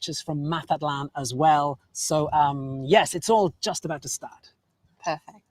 pictures from Mazatlan as well. So yes, it's all just about to start. Perfect.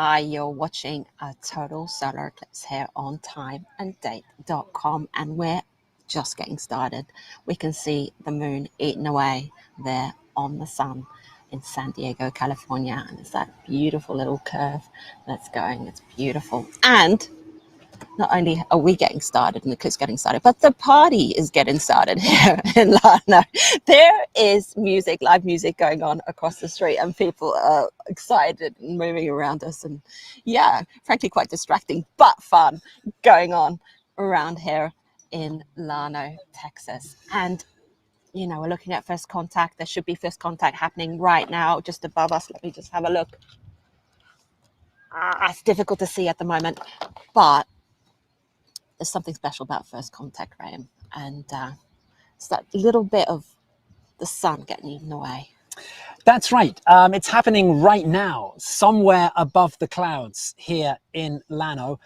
Hi, you're watching a total solar eclipse here on timeanddate.com, and we're just getting started. We can see the moon eating away there on the sun in San Diego, California, and it's that beautiful little curve that's going. It's beautiful. And not only are we getting started and the eclipse getting started, but the party is getting started here in Lano. There is music, live music going on across the street, and people are excited and moving around us, and yeah, frankly quite distracting but fun going on around here in Lano, Texas. And you know, we're looking at first contact. There should be first contact happening right now just above us. Let me just have a look. It's difficult to see at the moment, but there's something special about first contact, Graham, and it's that little bit of the sun getting eaten away. That's right. It's happening right now, somewhere above the clouds here in Lano.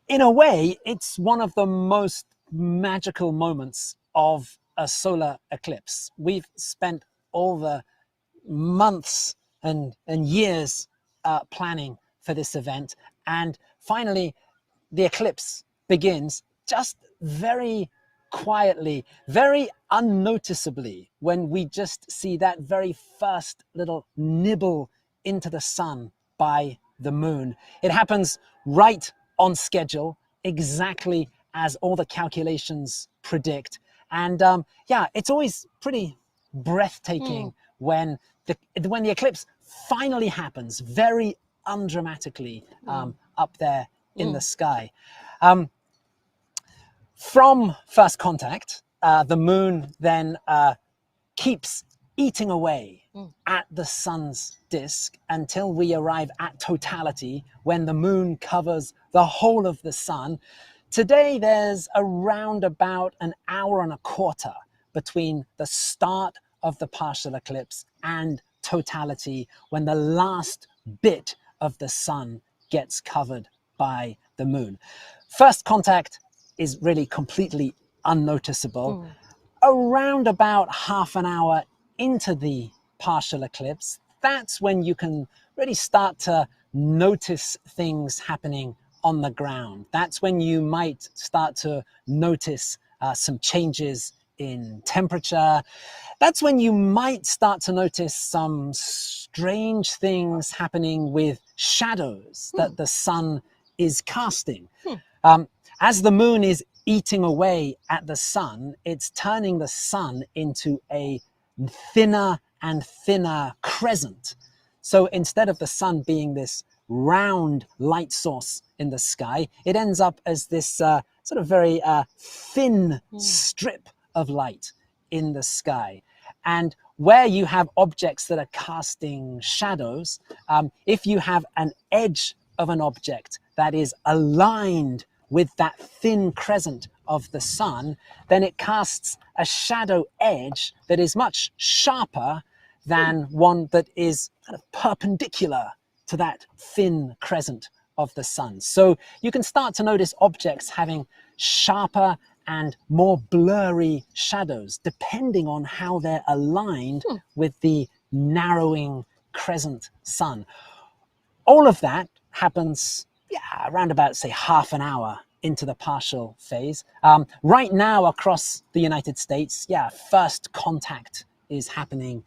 In a way, it's one of the most magical moments of a solar eclipse. We've spent all the months and years planning for this event, and finally the eclipse begins just very quietly, very unnoticeably, when we just see that very first little nibble into the sun by the moon. It happens right on schedule, exactly as all the calculations predict. And yeah, it's always pretty breathtaking when the eclipse finally happens, very undramatically up there in the sky. From first contact, the moon then keeps eating away at the sun's disk until we arrive at totality, when the moon covers the whole of the sun. Today, there's around about an hour and a quarter between the start of the partial eclipse and totality, when the last bit of the sun gets covered by the moon. First contact is really completely unnoticeable. Around about half an hour into the partial eclipse, that's when you can really start to notice things happening on the ground. That's when you might start to notice some changes in temperature. That's when you might start to notice some strange things happening with shadows that the sun is casting. As the moon is eating away at the sun, it's turning the sun into a thinner and thinner crescent. So instead of the sun being this round light source in the sky, it ends up as this sort of very thin strip of light in the sky. And where you have objects that are casting shadows, if you have an edge of an object that is aligned with that thin crescent of the sun, then it casts a shadow edge that is much sharper than one that is kind of perpendicular to that thin crescent of the sun. So you can start to notice objects having sharper and more blurry shadows, depending on how they're aligned with the narrowing crescent sun. All of that happens around about, say, half an hour into the partial phase. Right now across the United States, first contact is happening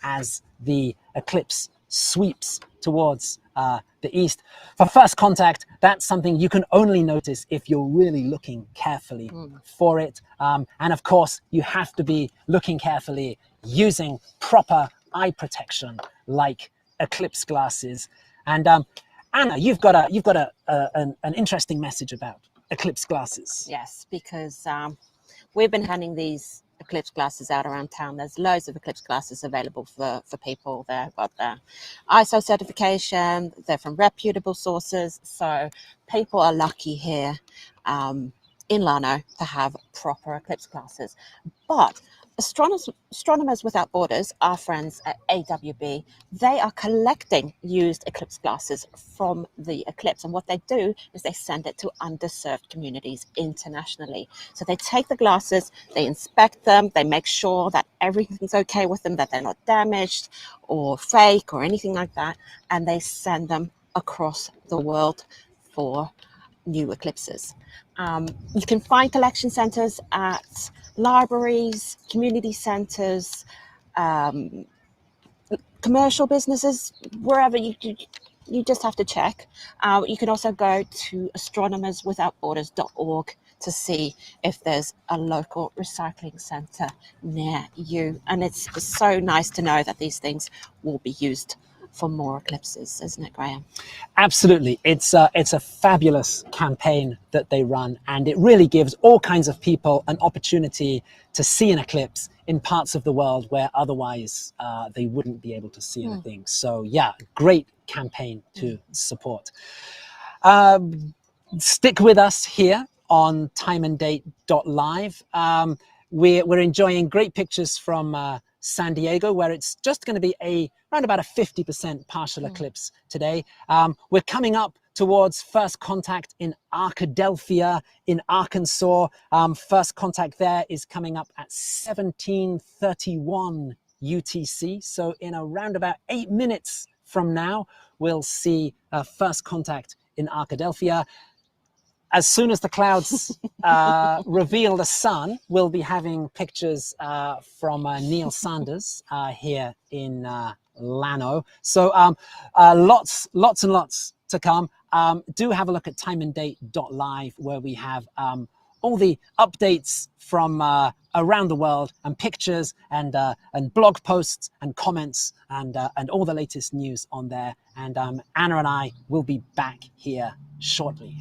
as the eclipse sweeps towards the east. For first contact, that's something you can only notice if you're really looking carefully for it. And of course, you have to be looking carefully using proper eye protection like eclipse glasses. And Anna, you've got an interesting message about eclipse glasses. Yes, because we've been handing these eclipse glasses out around town. There's loads of eclipse glasses available for people. They've got their ISO certification. They're from reputable sources. So people are lucky here in Lano to have proper eclipse glasses. But Astronomers Without Borders, our friends at AWB, they are collecting used eclipse glasses from the eclipse. And what they do is they send it to underserved communities internationally. So they take the glasses, they inspect them, they make sure that everything's okay with them, that they're not damaged or fake or anything like that. And they send them across the world for new eclipses. You can find collection centers at libraries, community centers, commercial businesses, wherever you just have to check. You can also go to astronomerswithoutborders.org to see if there's a local recycling center near you. And it's so nice to know that these things will be used for more eclipses, isn't it, Graham? Absolutely. It's a fabulous campaign that they run, and it really gives all kinds of people an opportunity to see an eclipse in parts of the world where otherwise they wouldn't be able to see anything. So yeah, great campaign to support. Stick with us here on timeanddate.live. We're enjoying great pictures from San Diego, where it's just going to be around about a 50% partial eclipse today. We're coming up towards first contact in Arkadelphia in Arkansas. First contact there is coming up at 1731 UTC. So in around about 8 minutes from now, we'll see first contact in Arkadelphia. As soon as the clouds reveal the sun, we'll be having pictures from Neil Sanders here in Llano. So lots and lots to come. Do have a look at timeanddate.live, where we have all the updates from around the world, and pictures and blog posts and comments and all the latest news on there. And Anna and I will be back here shortly.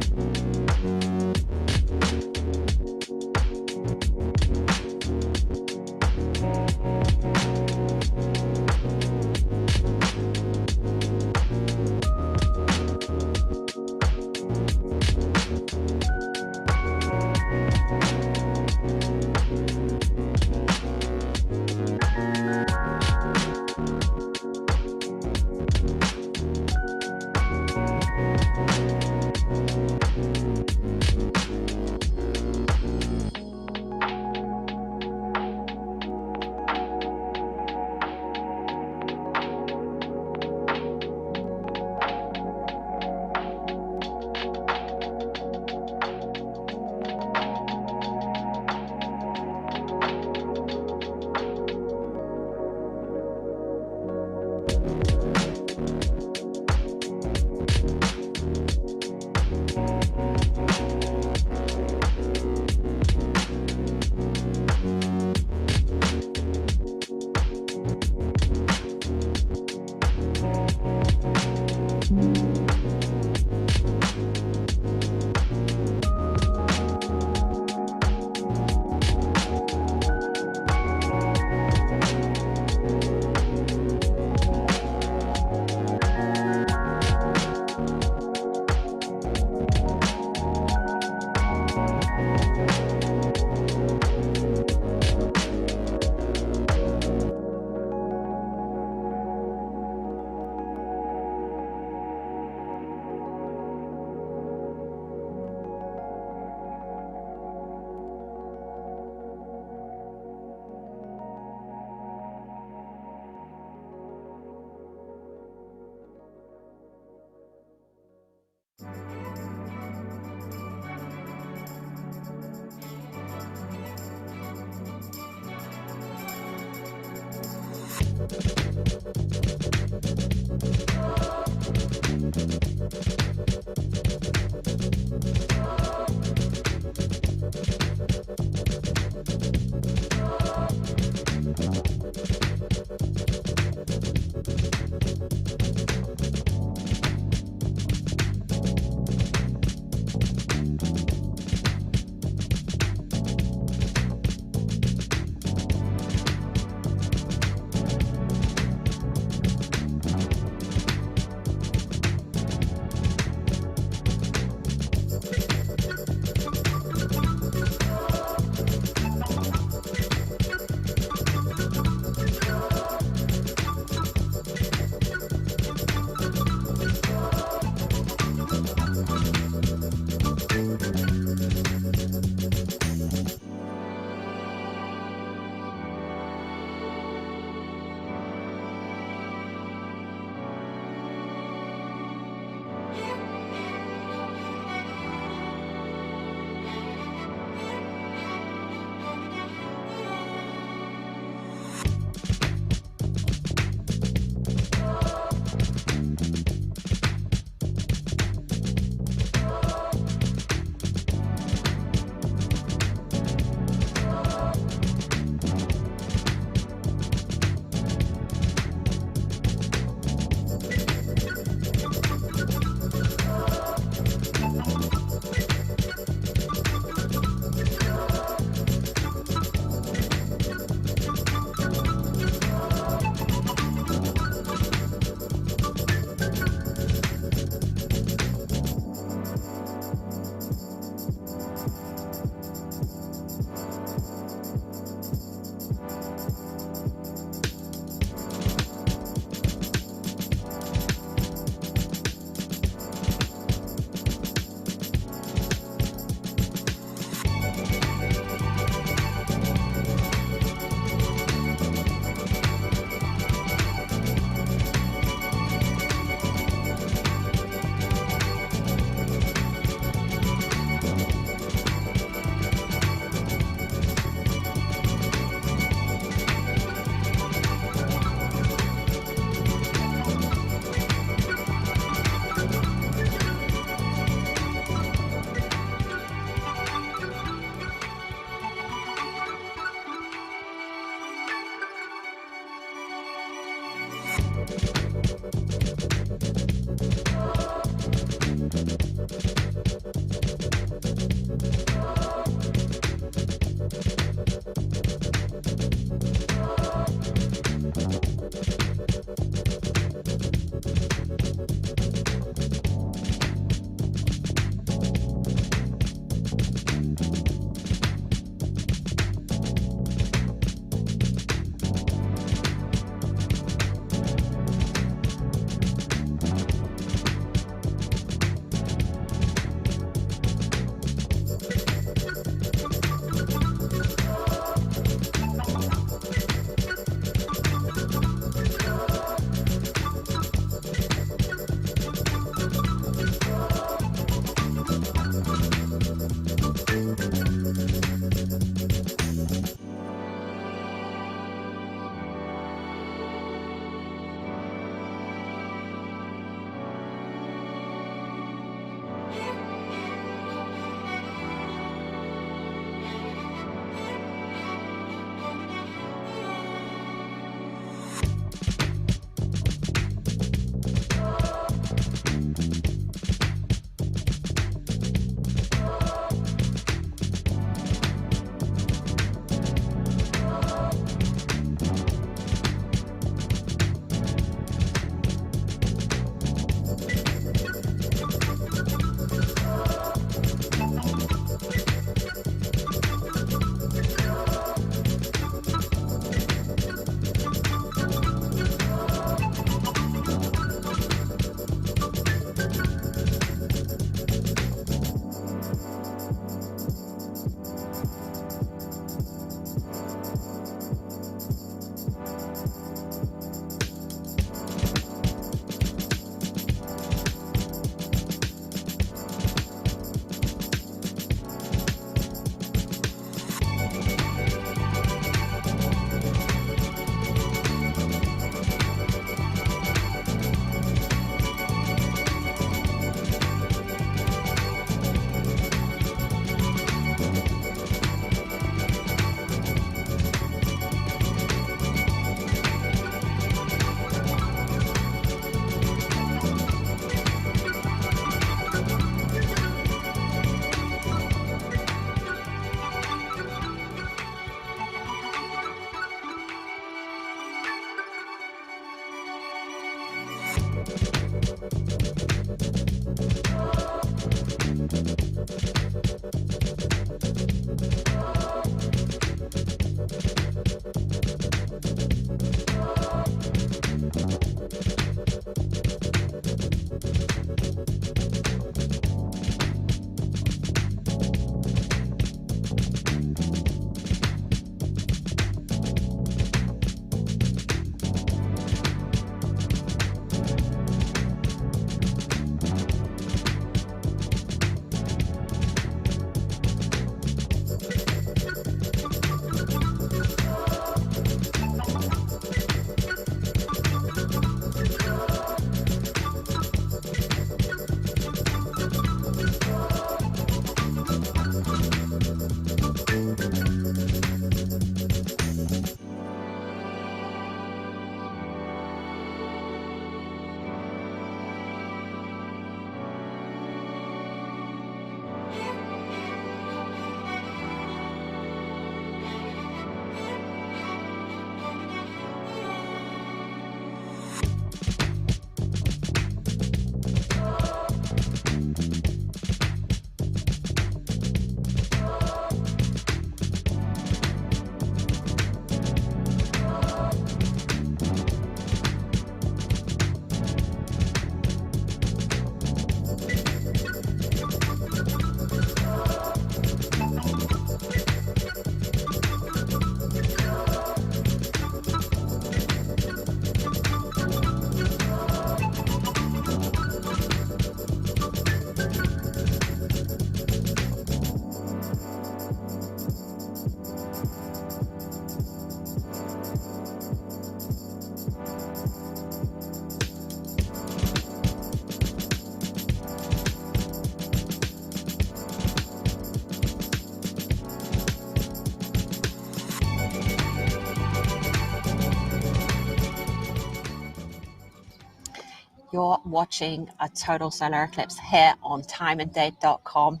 You're watching a total solar eclipse here on timeanddate.com,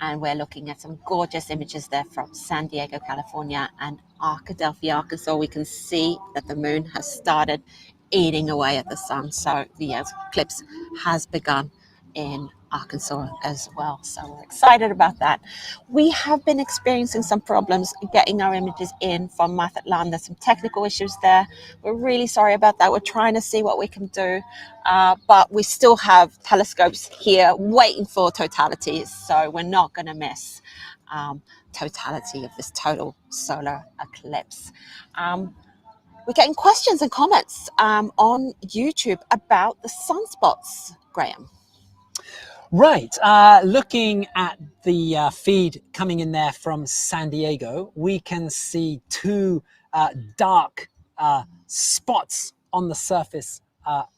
and we're looking at some gorgeous images there from San Diego, California, and Arkadelphia, Arkansas. We can see that the moon has started eating away at the sun, so the eclipse has begun in Arkansas as well. So we're excited about that. We have been experiencing some problems getting our images in from Mazatlan. There's some technical issues there. We're really sorry about that. We're trying to see what we can do, but we still have telescopes here waiting for totality, so we're not going to miss totality of this total solar eclipse. We're getting questions and comments on YouTube about the sunspots, Graham. Right. Looking at the feed coming in there from San Diego, we can see two dark spots on the surface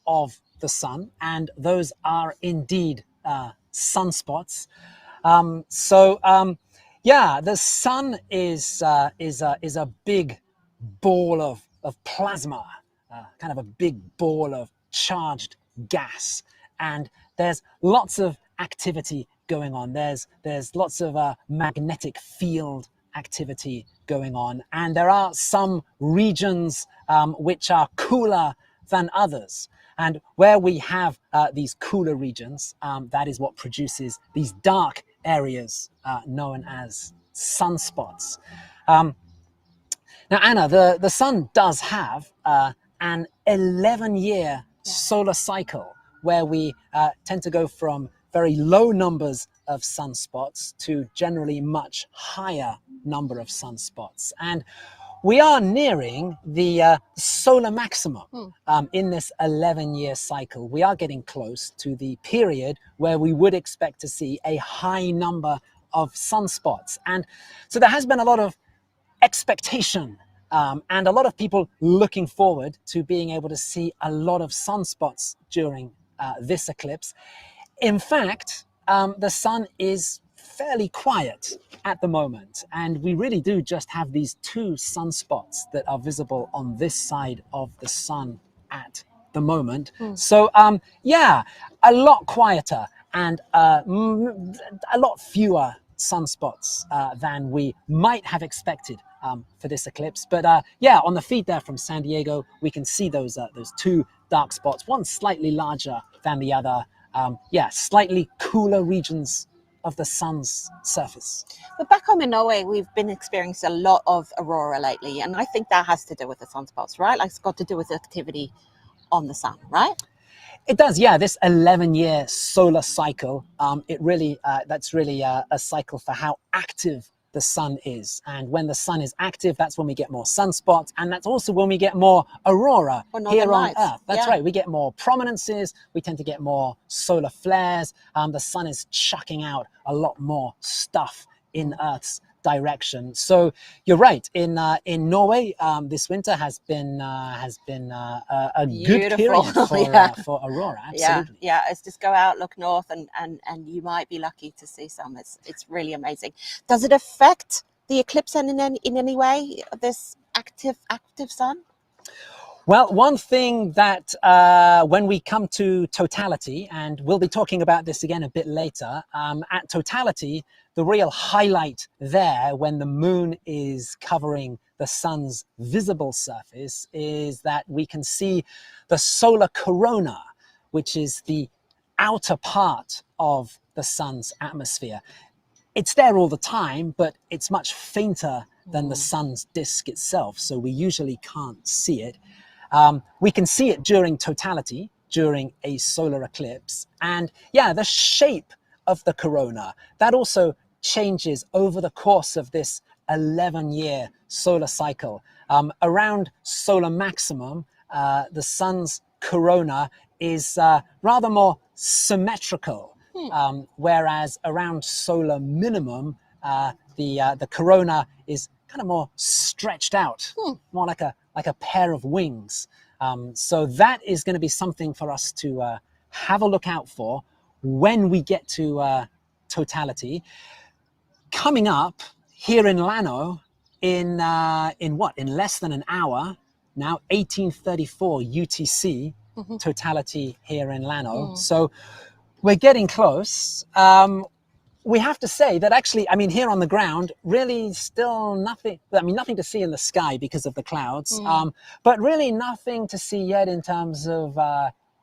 of the sun, and those are indeed sunspots. Yeah, the sun is a big ball of plasma, kind of a big ball of charged gas, and there's lots of activity going on. There's lots of magnetic field activity going on, and there are some regions which are cooler than others. And where we have these cooler regions, that is what produces these dark areas known as sunspots. Now, Anna, the sun does have an 11-year solar cycle where we tend to go from very low numbers of sunspots to generally much higher number of sunspots. And we are nearing the solar maximum in this 11-year cycle. We are getting close to the period where we would expect to see a high number of sunspots. And so there has been a lot of expectation and a lot of people looking forward to being able to see a lot of sunspots during this eclipse. In fact, the sun is fairly quiet at the moment, and we really do just have these two sunspots that are visible on this side of the sun at the moment. So yeah, a lot quieter and a lot fewer sunspots than we might have expected for this eclipse. But yeah, on the feed there from San Diego, we can see those two dark spots, one slightly larger than the other. Yeah, slightly cooler regions of the sun's surface. But back home in Norway, we've been experiencing a lot of aurora lately, and I think that has to do with the sunspots, right? Like, it's got to do with the activity on the sun, right? It does, yeah. This 11-year solar cycle, that's really a cycle for how active the sun is. And when the sun is active, that's when we get more sunspots, and that's also when we get more aurora here on Earth. That's right. We get more prominences. We tend to get more solar flares. The sun is chucking out a lot more stuff in Earth's direction. So you're right. In Norway, this winter has been a good period for aurora. Absolutely. Yeah. It's just go out, look north, and you might be lucky to see some. It's really amazing. Does it affect the eclipse in any way? This active sun? Well, one thing that when we come to totality, and we'll be talking about this again a bit later, at totality, the real highlight there when the moon is covering the sun's visible surface is that we can see the solar corona, which is the outer part of the sun's atmosphere. It's there all the time, but it's much fainter than the sun's disk itself, so we usually can't see it. We can see it during totality, during a solar eclipse. And yeah, the shape of the corona, that also changes over the course of this 11-year solar cycle. Around solar maximum, the sun's corona is rather more symmetrical, whereas around solar minimum, the corona is kind of more stretched out, more like a pair of wings. So that is going to be something for us to have a look out for when we get to totality. Coming up here in Llano in less than an hour now, 1834 UTC, totality here in Llano. So we're getting close. We have to say that actually, I mean, here on the ground, really still nothing to see in the sky because of the clouds, but really nothing to see yet in terms of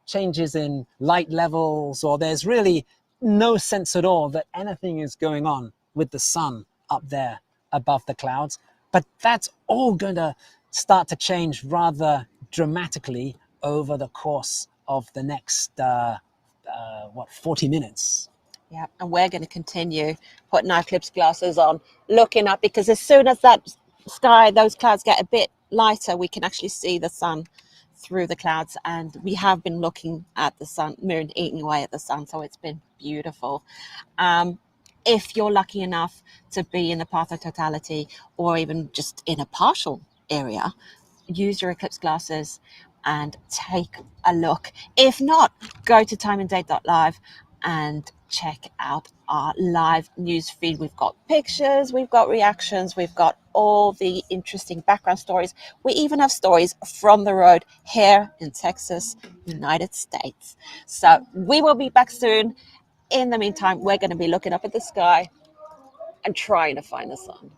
changes in light levels, or there's really no sense at all that anything is going on with the sun up there above the clouds. But that's all going to start to change rather dramatically over the course of the next, 40 minutes. Yeah, and we're going to continue putting our eclipse glasses on, looking up, because as soon as that sky, those clouds get a bit lighter, we can actually see the sun through the clouds. And we have been looking at the moon eating away at the sun, so it's been beautiful. If you're lucky enough to be in the path of totality, or even just in a partial area, use your eclipse glasses and take a look. If not, go to timeanddate.live and check out our live news feed. We've got pictures, we've got reactions, we've got all the interesting background stories. We even have stories from the road here in Texas, United States. So we will be back soon. In the meantime, we're going to be looking up at the sky and trying to find the sun.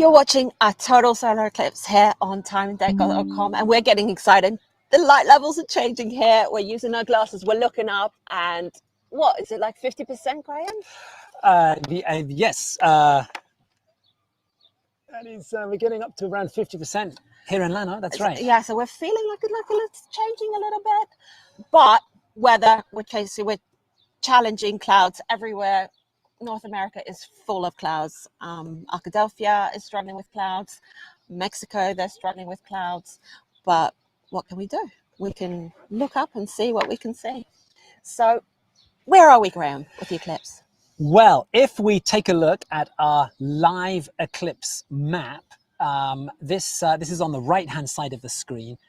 You're watching a total solar eclipse here on timeanddate.com, and we're getting excited. The light levels are changing here. We're using our glasses. We're looking up, and what is it, like 50%, Graham? Yes. That is, we're getting up to around 50% here in Llano. That's right. Yeah, so we're feeling like it's changing a little bit. But weather, we're challenging clouds everywhere. North America is full of clouds. Arkadelphia is struggling with clouds. Mexico, they're struggling with clouds. But what can we do? We can look up and see what we can see. So where are we, Graham, with the eclipse? Well, if we take a look at our live eclipse map, this is on the right-hand side of the screen.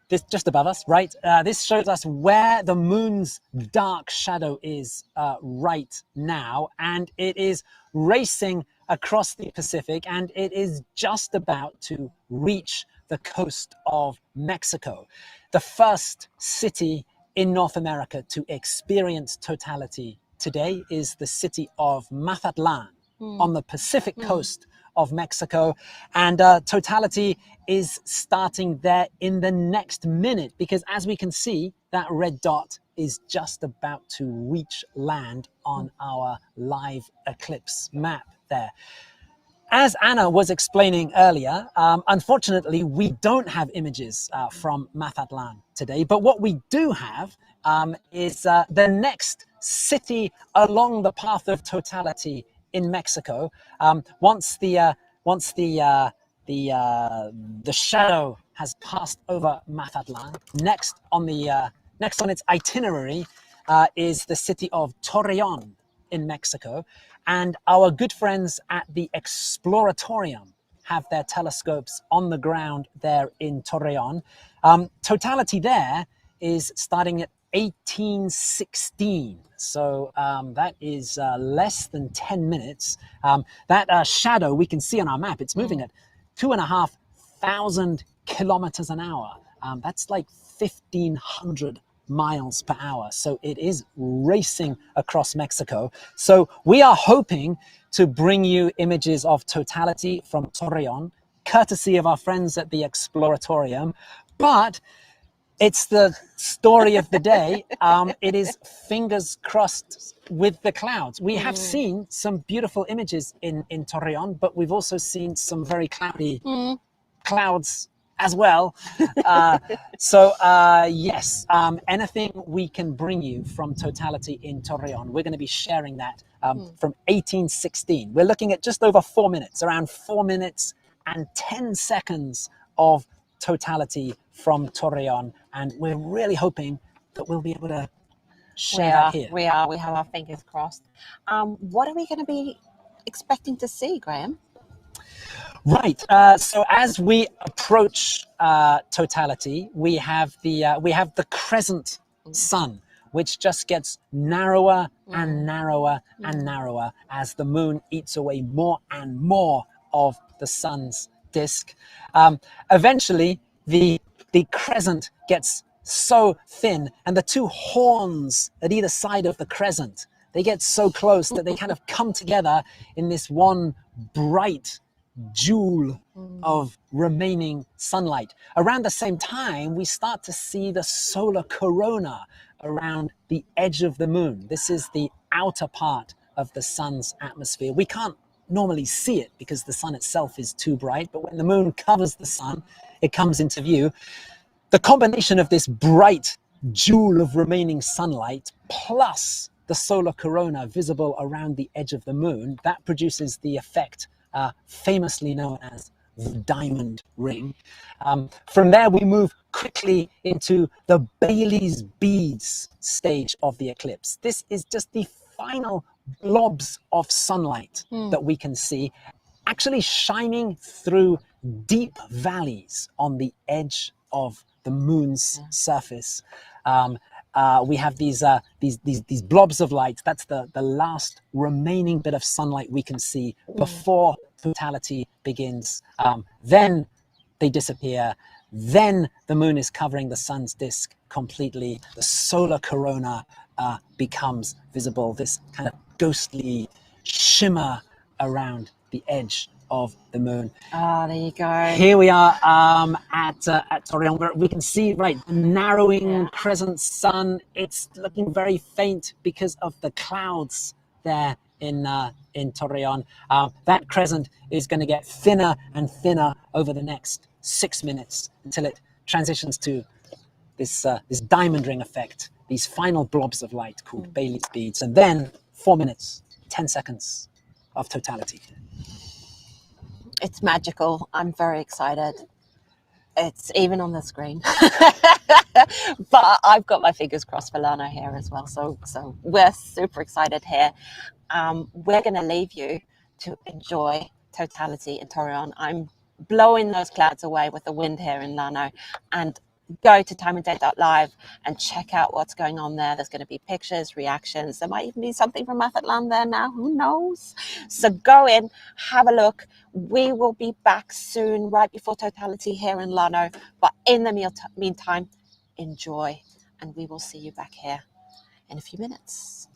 This just above us, right? This shows us where the moon's dark shadow is right now, and it is racing across the Pacific, and it is just about to reach the coast of Mexico. The first city in North America to experience totality today is the city of Mazatlan on the Pacific coast of Mexico, and totality is starting there in the next minute, because as we can see, that red dot is just about to reach land on our live eclipse map there. As Anna was explaining earlier, unfortunately, we don't have images from Mazatlan today, but what we do have is the next city along the path of totality in Mexico. Once the shadow has passed over Mazatlan, next on its itinerary is the city of Torreon in Mexico, and our good friends at the Exploratorium have their telescopes on the ground there in Torreon. Totality there is starting at 1816, so that is less than 10 minutes. That shadow we can see on our map, it's moving at 2,500 kilometers an hour. That's like 1,500 miles per hour. So it is racing across Mexico. So we are hoping to bring you images of totality from Torreon, courtesy of our friends at the Exploratorium. But it's the story of the day. It is fingers crossed with the clouds. We have seen some beautiful images in Torreon, but we've also seen some very cloudy clouds as well. Yes, anything we can bring you from totality in Torreon, we're going to be sharing that from 1816. We're looking at just over 4 minutes, around 4 minutes and 10 seconds of totality from Torreon, and we're really hoping that we'll be able to share that here. We have our fingers crossed. What are we going to be expecting to see, Graham? Right. So as we approach totality, we have the crescent sun, which just gets narrower and narrower and narrower as the moon eats away more and more of the sun's disk. Eventually, the crescent gets so thin, and the two horns at either side of the crescent, they get so close that they kind of come together in this one bright joule of remaining sunlight. Around the same time, we start to see the solar corona around the edge of the moon. This is the outer part of the sun's atmosphere. We can't normally see it because the sun itself is too bright, but when the moon covers the sun, it comes into view. The combination of this bright joule of remaining sunlight plus the solar corona visible around the edge of the moon, that produces the effect famously known as the diamond ring. From there, we move quickly into the Bailey's beads stage of the eclipse. This is just the final blobs of sunlight that we can see actually shining through deep valleys on the edge of the moon's surface. We have these blobs of light. That's the last remaining bit of sunlight we can see before totality begins. Then they disappear. Then the moon is covering the sun's disk completely. The solar corona becomes visible, this kind of ghostly shimmer around the edge of the moon. Ah, there you go. Here we are at Torreon, where we can see, right, the narrowing crescent sun. It's looking very faint because of the clouds there in Torreon. That crescent is going to get thinner and thinner over the next 6 minutes until it transitions to this diamond ring effect, these final blobs of light called Bailey's beads, and then 4 minutes, 10 seconds of totality. It's magical. I'm very excited. It's even on the screen. But I've got my fingers crossed for Lana here as well. So we're super excited here. We're going to leave you to enjoy totality in Torreon. I'm blowing those clouds away with the wind here in Lano, and go to timeanddate.live and check out what's going on there. There's going to be pictures, reactions. There might even be something from Mathatlan there now. Who knows? So go in, have a look. We will be back soon, right before totality here in Lano. But in the meantime, enjoy. And we will see you back here in a few minutes.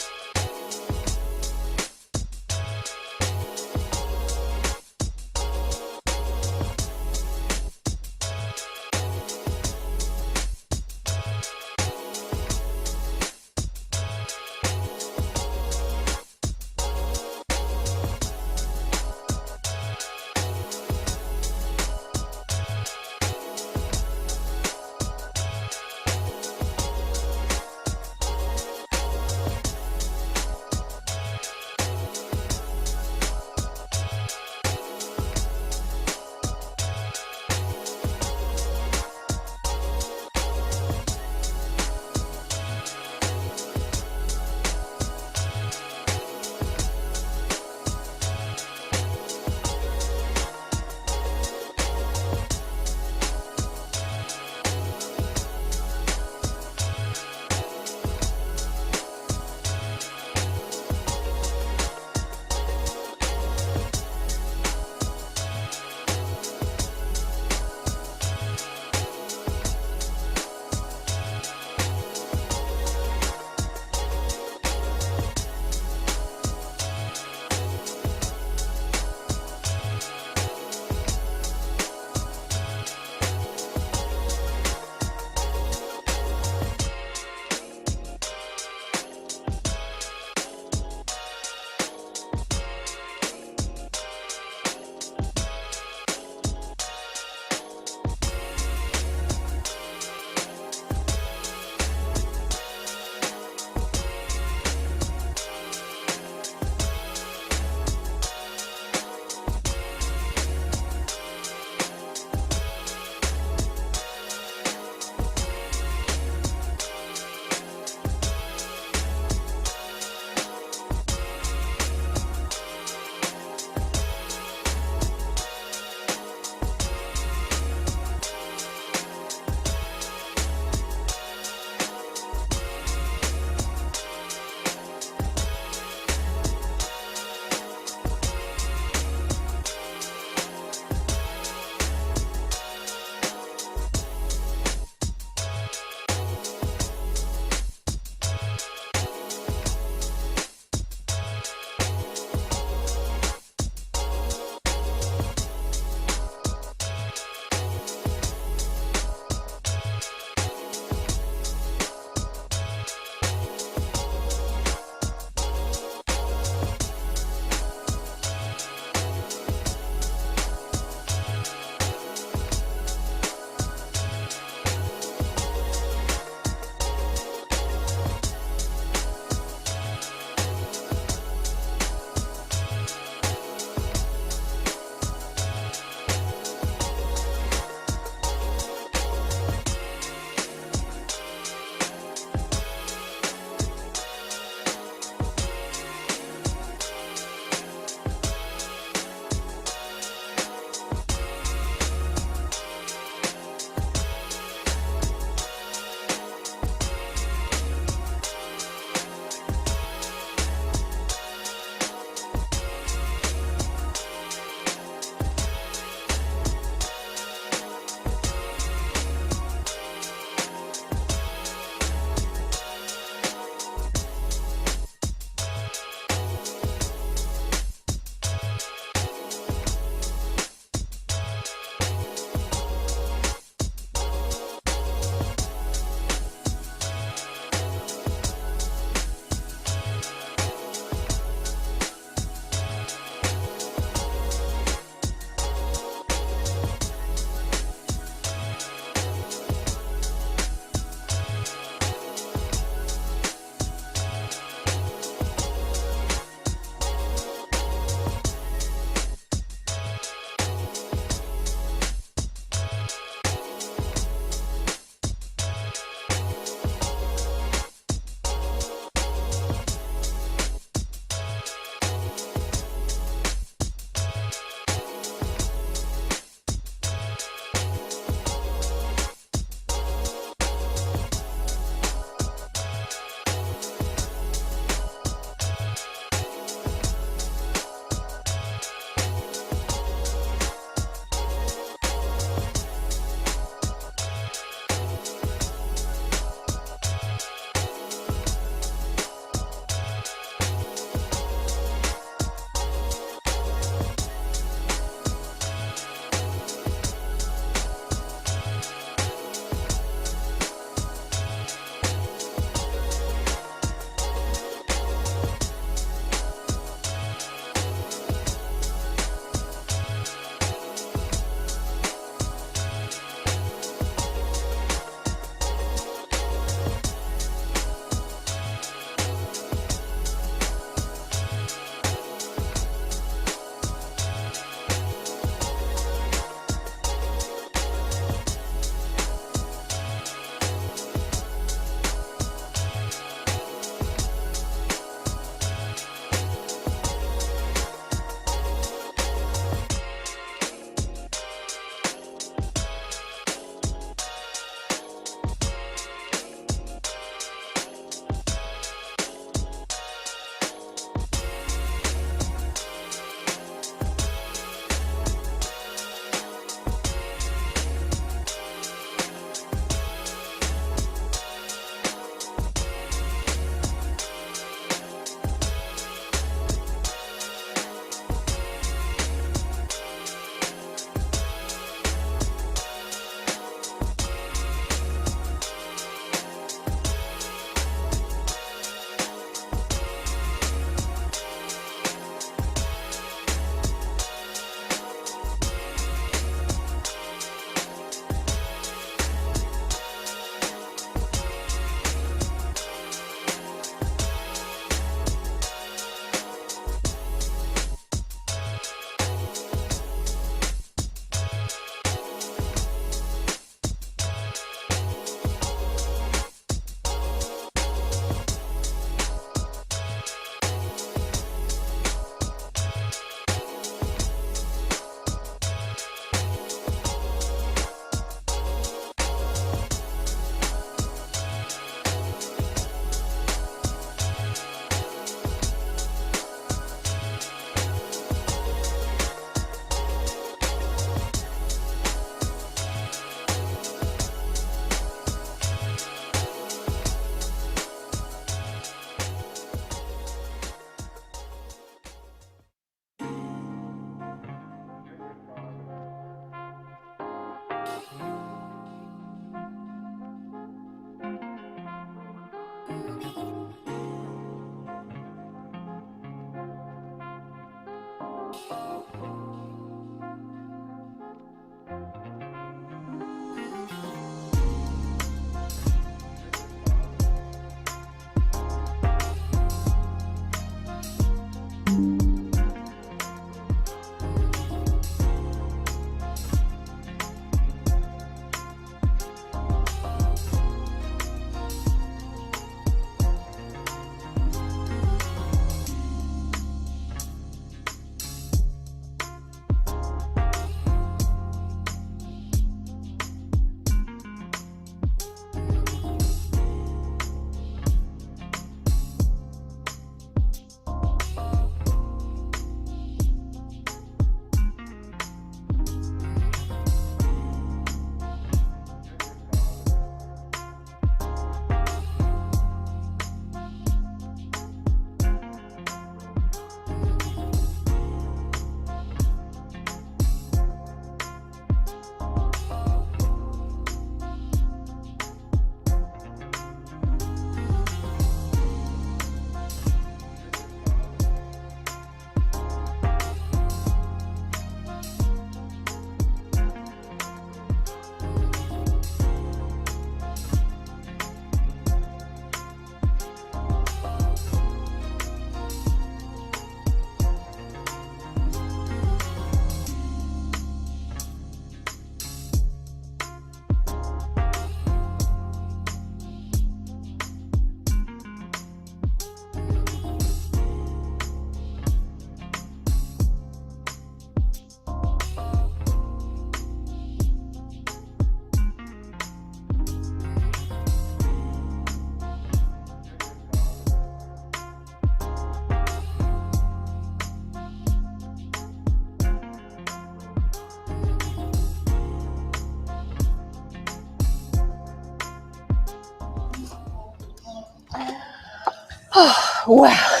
Wow.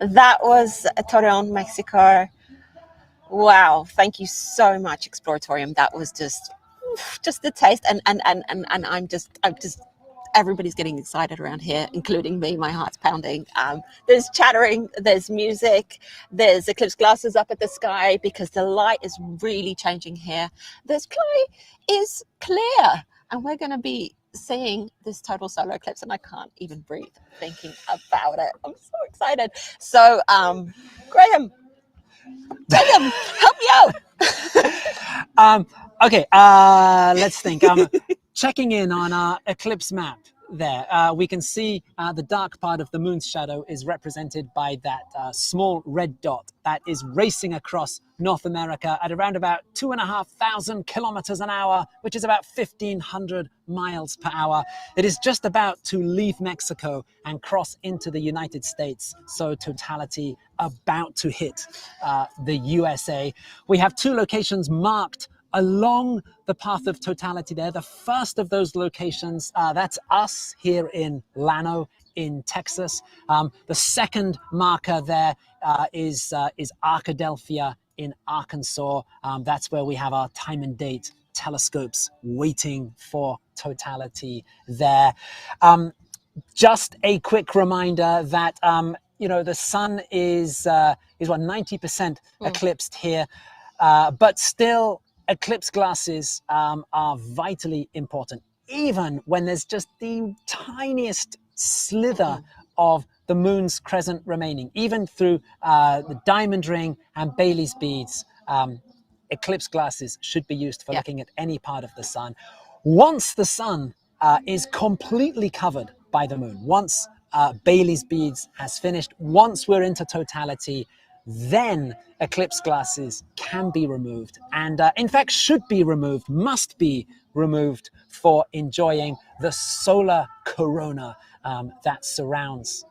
That was Torreon, Mexico. Wow, thank you so much, Exploratorium. That was just the taste, and I'm just everybody's getting excited around here, including me. My heart's pounding. There's chattering, there's music, there's eclipse glasses up at the sky because the light is really changing here. The sky is clear, and we're going to be seeing this total solar eclipse, and I can't even breathe thinking about it. I'm so excited. So, Graham, help me out. Okay, let's think. Checking in on our eclipse map there, we can see the dark part of the moon's shadow is represented by that small red dot that is racing across North America at around about 2,500 kilometers an hour, which is about 1,500 miles per hour. It is just about to leave Mexico and cross into the United States. So totality about to hit the USA. We have two locations marked along the path of totality there. The first of those locations, that's us here in Llano in Texas. The second marker there is Arkadelphia in Arkansas. That's where we have our time and date telescopes waiting for totality there. Just a quick reminder that the sun is what, 90% eclipsed here, but still eclipse glasses are vitally important, even when there's just the tiniest slither of the moon's crescent remaining. Even through the diamond ring and Bailey's beads, eclipse glasses should be used for looking at any part of the sun. Once the sun is completely covered by the moon, once Bailey's beads has finished, once we're into totality, then eclipse glasses can be removed, and in fact should be removed, must be removed for enjoying the solar corona that surrounds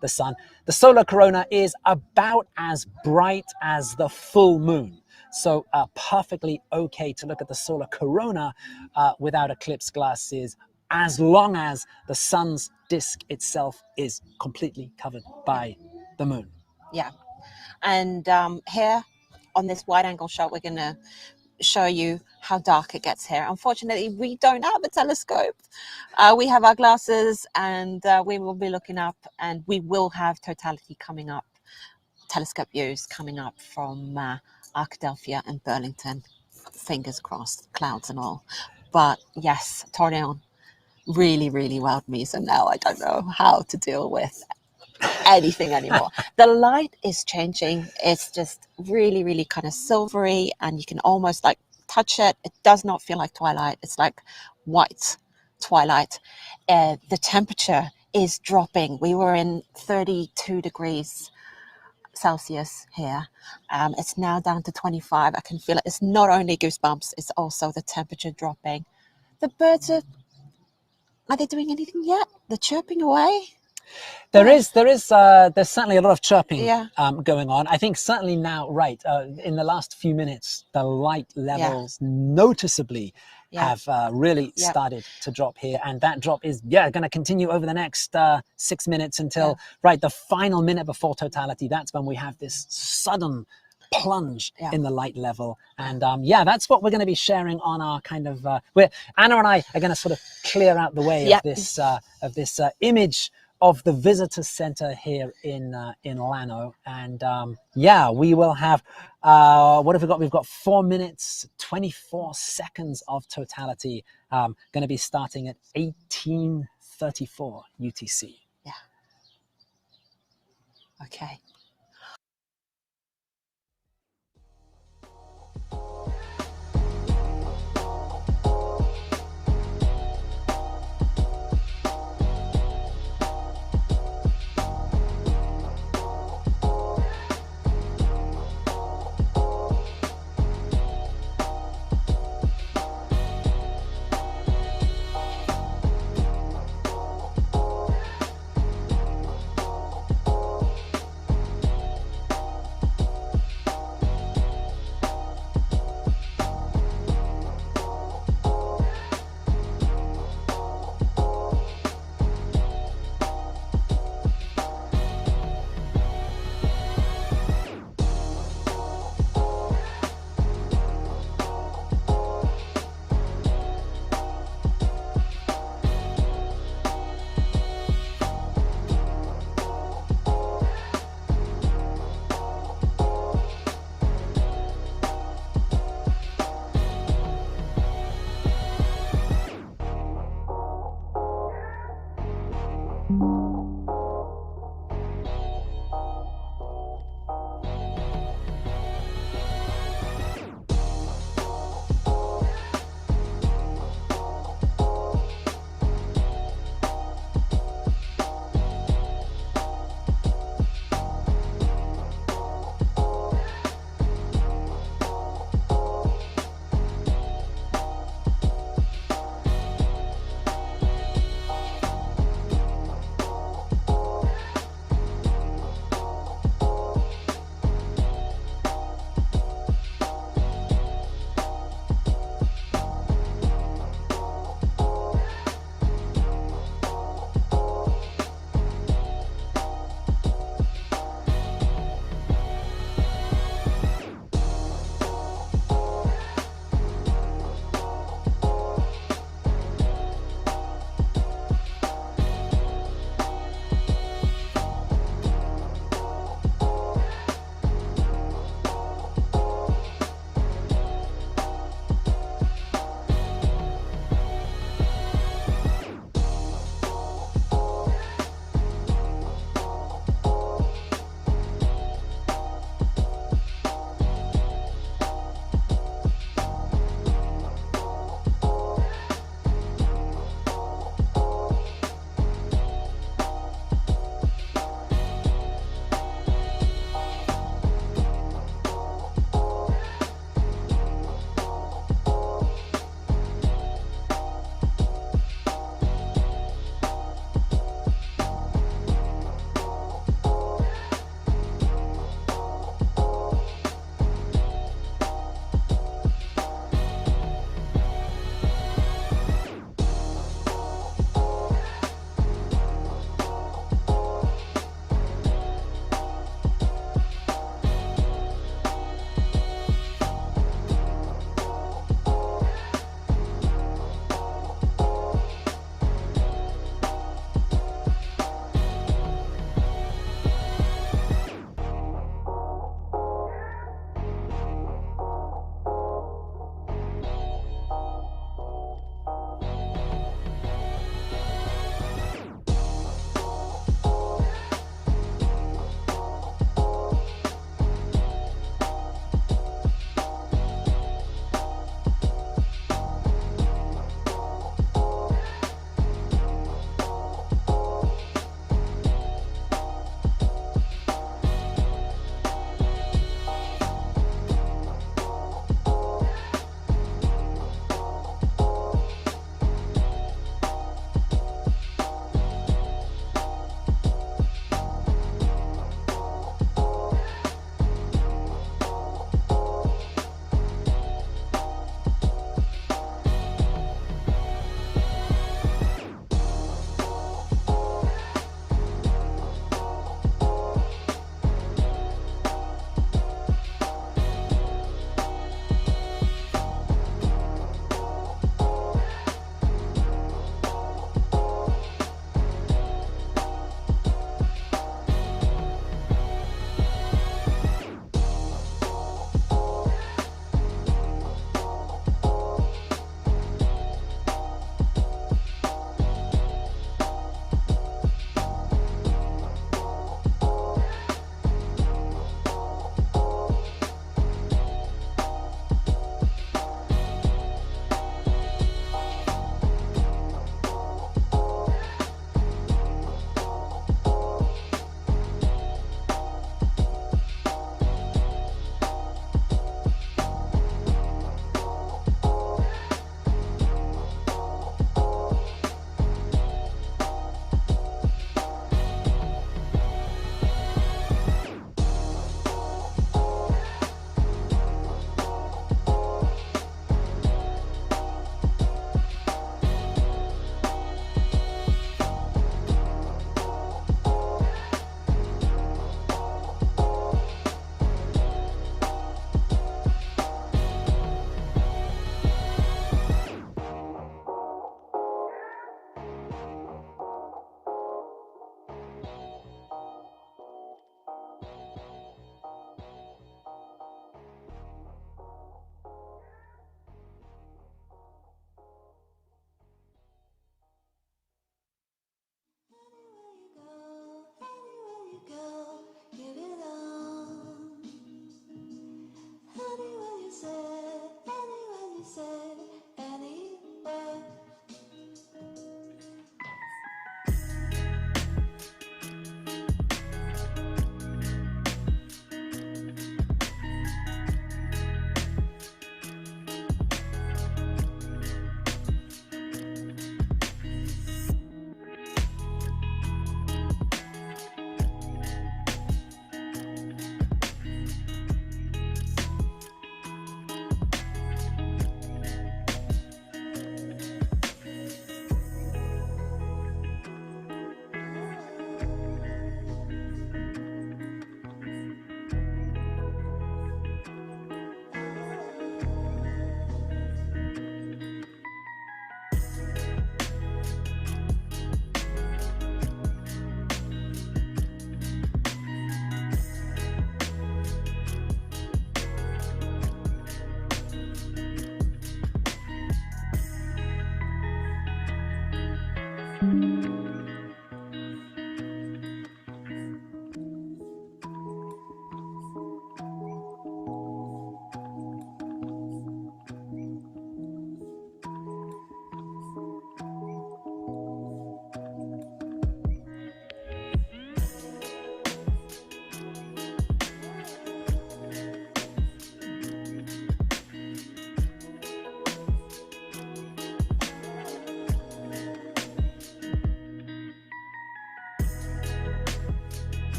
the sun. The solar corona is about as bright as the full moon. So perfectly okay to look at the solar corona without eclipse glasses, as long as the sun's disk itself is completely covered by the moon. Yeah. And here on this wide angle shot, we're going to show you how dark it gets here. Unfortunately, we don't have a telescope. We have our glasses, and we will be looking up, and we will have totality coming up, telescope views coming up from Arkadelphia and Burlington. Fingers crossed, clouds and all. But yes, Torreon really wowed me. So now I don't know how to deal with anything anymore. The light is changing. It's just really kind of silvery, and you can almost like touch it. It does not feel like twilight. It's like white twilight. The temperature is dropping. We were in 32 degrees Celsius here. It's now down to 25. I can feel it. It's not only goosebumps, it's also the temperature dropping. The birds are they doing anything yet? They're chirping away. There's certainly a lot of chirping going on. I think certainly now, in the last few minutes, the light levels noticeably have really started to drop here. And that drop is, going to continue over the next 6 minutes until, the final minute before totality. That's when we have this sudden plunge in the light level. And that's what we're going to be sharing on our kind of, Anna and I are going to sort of clear out the way of this image of the visitor center here in Llano. And we will have, what have we got? We've got 4 minutes, 24 seconds of totality, going to be starting at 18:34 UTC. Yeah. Okay.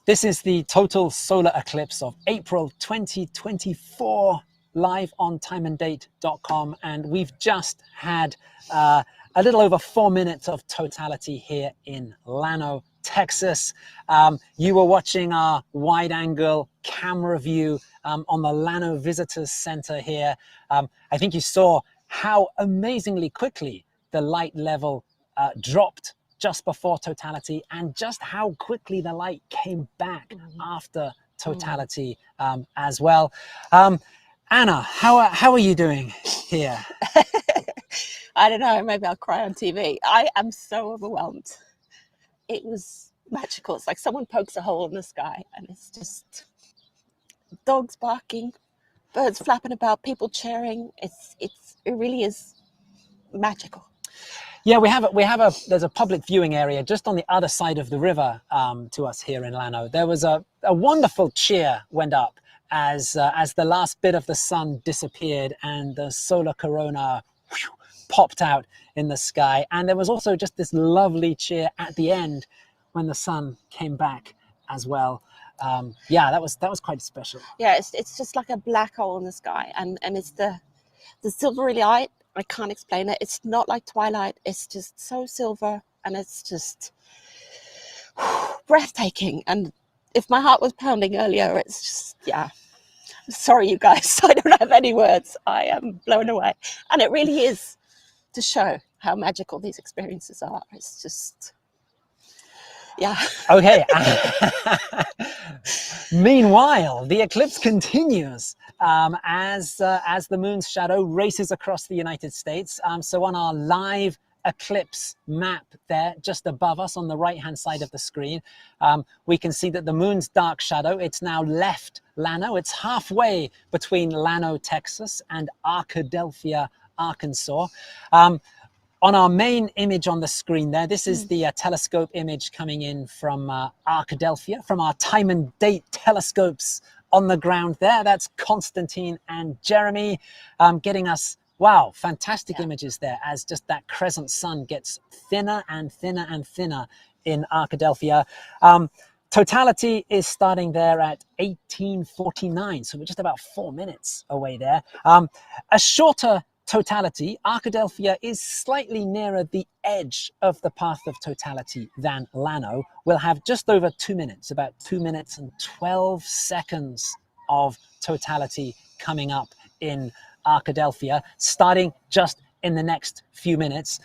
This is the total solar eclipse of April 2024, live on timeanddate.com. And we've just had a little over 4 minutes of totality here in Llano, Texas. You were watching our wide angle camera view on the Llano Visitors Center here. I think you saw how amazingly quickly the light level dropped just before totality, and just how quickly the light came back after totality as well. Anna, how are you doing here? I don't know, maybe I'll cry on TV. I am so overwhelmed. It was magical. It's like someone pokes a hole in the sky and it's just dogs barking, birds flapping about, people cheering. It really is magical. Yeah, there's a public viewing area just on the other side of the river to us here in Llano. There was a wonderful cheer went up as the last bit of the sun disappeared and the solar corona popped out in the sky. And there was also just this lovely cheer at the end when the sun came back as well. Yeah, that was quite special. Yeah, it's just like a black hole in the sky, and it's the silvery light. I can't explain it. It's not like twilight. It's just so silver, and it's just breathtaking. And if my heart was pounding earlier, it's just, yeah. I'm sorry, you guys. I don't have any words. I am blown away. And it really is to show how magical these experiences are. It's just, yeah. Okay. Meanwhile, the eclipse continues as the moon's shadow races across the United States. So on our live eclipse map there, just above us on the right-hand side of the screen, we can see that the moon's dark shadow, it's now left Llano. It's halfway between Llano, Texas and Arkadelphia, Arkansas. On our main image on the screen there, this is the telescope image coming in from Arkadelphia, from our time and date telescopes on the ground there. That's Constantine and Jeremy getting us, wow, fantastic images there as just that crescent sun gets thinner and thinner and thinner in Arkadelphia. Totality is starting there at 1849, so we're just about 4 minutes away there. A shorter totality, Arkadelphia is slightly nearer the edge of the path of totality than Llano. We'll have just over 2 minutes, about 2 minutes and 12 seconds of totality coming up in Arkadelphia, starting just in the next few minutes.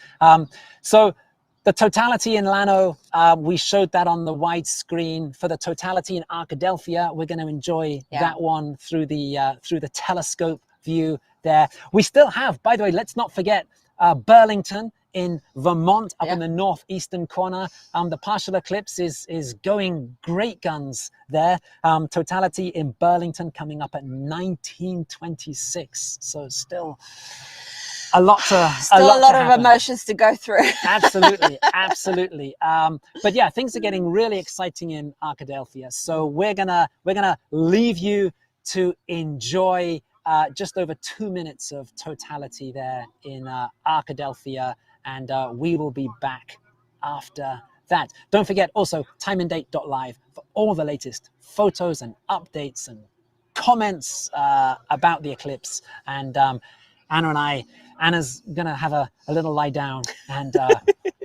So the totality in Llano, we showed that on the wide screen. For the totality in Arkadelphia, we're going to enjoy that one through the telescope view there. We still have, by the way, let's not forget Burlington in Vermont, up in the northeastern corner. The partial eclipse is going great guns there. Totality in Burlington coming up at 1926. So still a lot of emotions to go through. Absolutely, absolutely. But yeah, things are getting really exciting in Arkadelphia. So we're gonna leave you to enjoy just over 2 minutes of totality there in Arkadelphia, and we will be back after that. Don't forget also timeanddate.live for all the latest photos and updates and comments about the eclipse. And Anna's gonna have a little lie down, and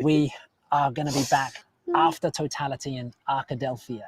we are gonna be back after totality in Arkadelphia.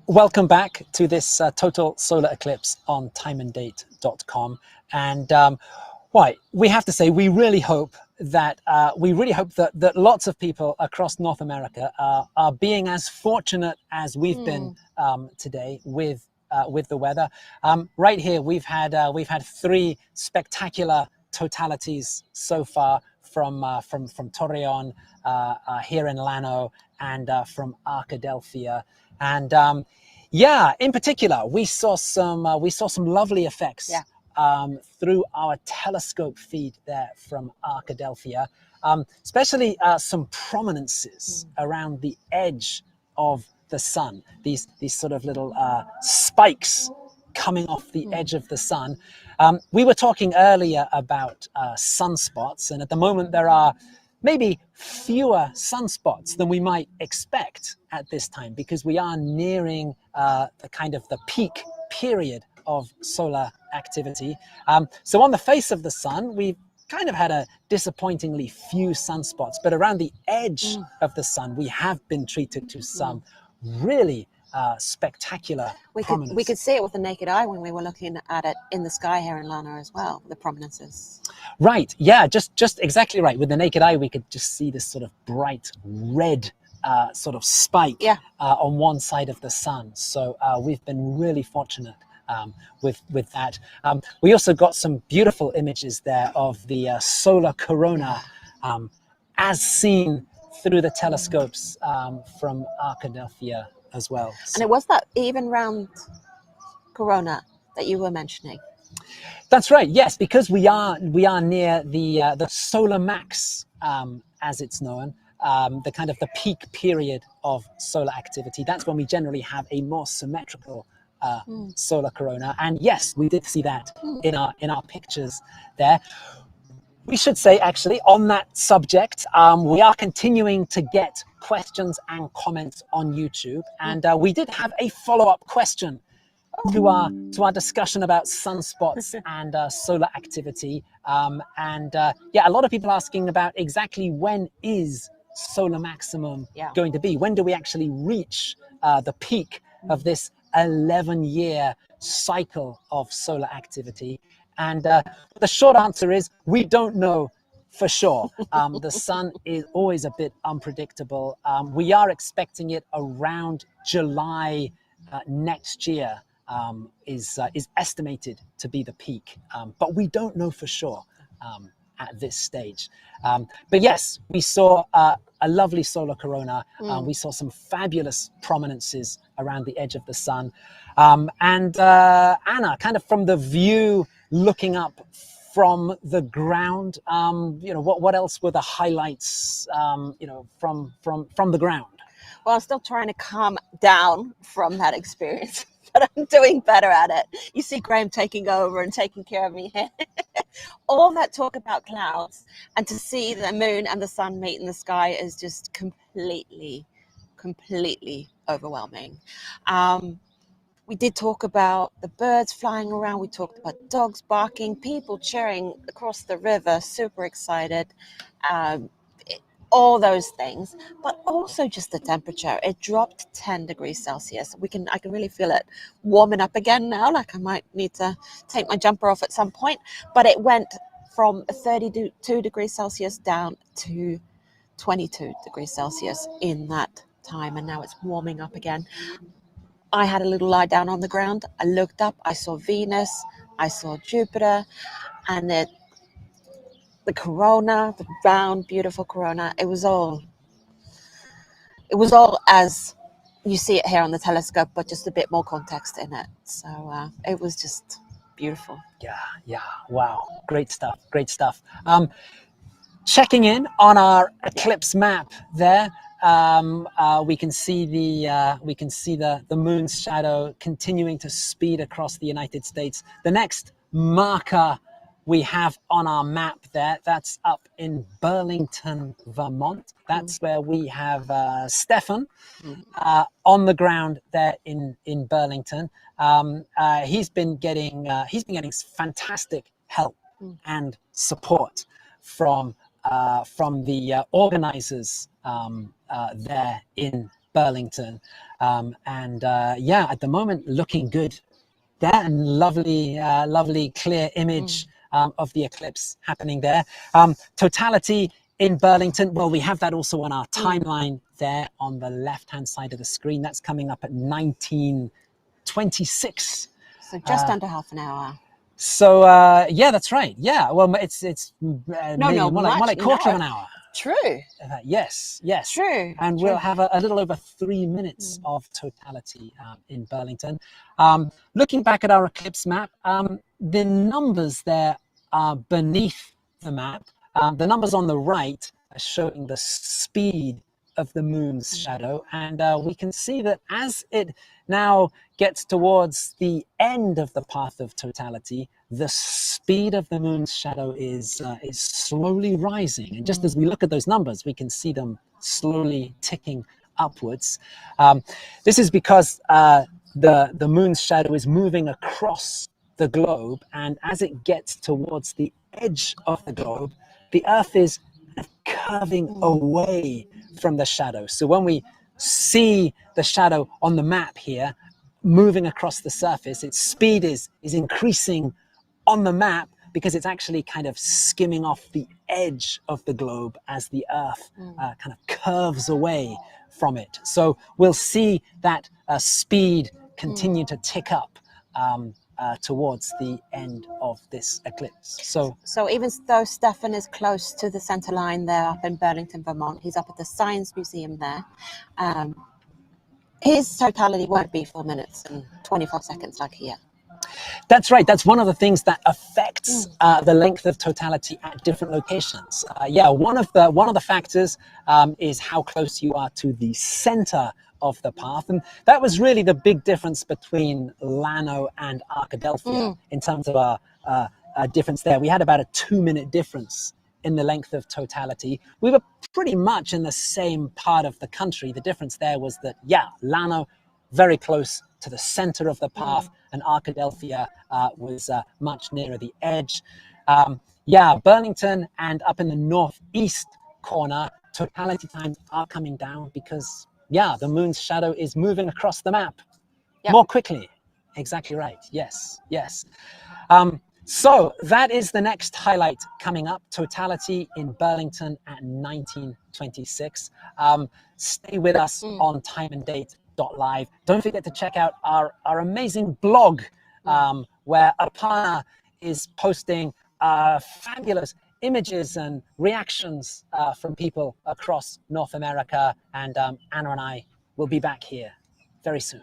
Welcome back to this total solar eclipse on timeanddate.com. And we have to say, we really hope that that lots of people across North America are being as fortunate as we've been today with the weather. Right here, we've had 3 spectacular totalities so far from Torreon, here in Llano, and from Arkadelphia. And in particular, we saw some lovely effects through our telescope feed there from Arkadelphia, especially some prominences around the edge of the sun. These sort of little spikes coming off the edge of the sun. We were talking earlier about sunspots, and at the moment there are maybe fewer sunspots than we might expect at this time, because we are nearing the peak period of solar activity. So on the face of the sun, we've kind of had a disappointingly few sunspots, but around the edge of the sun, we have been treated to some really spectacular prominence. We could see it with the naked eye when we were looking at it in the sky here in Llano as well, the prominences. Right, yeah, just exactly right. With the naked eye, we could just see this sort of bright red sort of spike on one side of the sun. So we've been really fortunate with that. We also got some beautiful images there of the solar corona as seen through the telescopes from Arkadelphia as well. And it was that even round corona that you were mentioning. That's right. Yes, because we are near the solar max, as it's known, the peak period of solar activity. That's when we generally have a more symmetrical solar corona. And yes, we did see that in our pictures there. We should say, actually, on that subject, we are continuing to get questions and comments on YouTube, and we did have a follow-up question to our discussion about sunspots and solar activity. A lot of people asking about exactly when is solar maximum going to be? When do we actually reach the peak of this 11-year cycle of solar activity? And the short answer is we don't know for sure. The sun is always a bit unpredictable. We are expecting it around July next year. Is estimated to be the peak, but we don't know for sure at this stage. But yes, we saw a lovely solar corona. We saw some fabulous prominences around the edge of the sun. And Anna, kind of from the view looking up from the ground, what else were the highlights, from the ground? Well, I'm still trying to calm down from that experience, but I'm doing better at it. You see Graham taking over and taking care of me here. All that talk about clouds, and to see the moon and the sun meet in the sky is just completely overwhelming. We did talk about the birds flying around. We talked about dogs barking, people cheering across the river, super excited. All those things, but also just the temperature. It dropped 10 degrees Celsius. I can really feel it warming up again now. Like I might need to take my jumper off at some point, but it went from 32 degrees Celsius down to 22 degrees Celsius in that time. And now it's warming up again. I had a little lie down on the ground. I looked up, I saw Venus, I saw Jupiter, and the corona, the round, beautiful corona. It was all as you see it here on the telescope, but just a bit more context in it. So it was just beautiful. Yeah. Wow. Great stuff. Checking in on our eclipse map there. We can see the moon's shadow continuing to speed across the United States. The next marker we have on our map there, that's up in Burlington, Vermont. That's where we have Stefan on the ground there in Burlington. He's been getting fantastic help and support from the organizers there in Burlington. Yeah, at the moment, looking good there, and lovely clear image of the eclipse happening there. Totality in Burlington, well, we have that also on our timeline there on the left-hand side of the screen. That's coming up at 1926. So just under half an hour. So yeah, that's right. Yeah, well, it's No, more like quarter of an hour. True. Yes. True. And we'll have a little over 3 minutes of totality in Burlington. Looking back at our eclipse map, the numbers there are beneath the map. The numbers on the right are showing the speed of the moon's shadow, and we can see that as it now gets towards the end of the path of totality, the speed of the moon's shadow is slowly rising. And just as we look at those numbers, we can see them slowly ticking upwards. This is because the moon's shadow is moving across the globe, and as it gets towards the edge of the globe, the Earth is curving away from the shadow. So when we see the shadow on the map here moving across the surface, its speed is increasing on the map because it's actually kind of skimming off the edge of the globe as the Earth kind of curves away from it. So we'll see that speed continue to tick up towards the end of this eclipse. So even though Stefan is close to the center line there up in Burlington, Vermont, he's up at the Science Museum there. His totality won't be 4 minutes and 24 seconds like here. That's right. That's one of the things that affects the length of totality at different locations. Yeah, one of the factors is how close you are to the center of the path, and that was really the big difference between Llano and Arkadelphia in terms of a difference there. We had about a 2-minute difference in the length of totality. We were pretty much in the same part of the country. The difference there was that, yeah, Llano very close to the center of the path, and Arkadelphia was much nearer the edge. Yeah, Burlington and up in the northeast corner, totality times are coming down because, yeah, the moon's shadow is moving across the map more quickly. Exactly right. Yes. So that is the next highlight coming up, totality in Burlington at 1926. Stay with us on timeanddate.live. Don't forget to check out our amazing blog where Aparna is posting fabulous images and reactions from people across North America. And Anna and I will be back here very soon.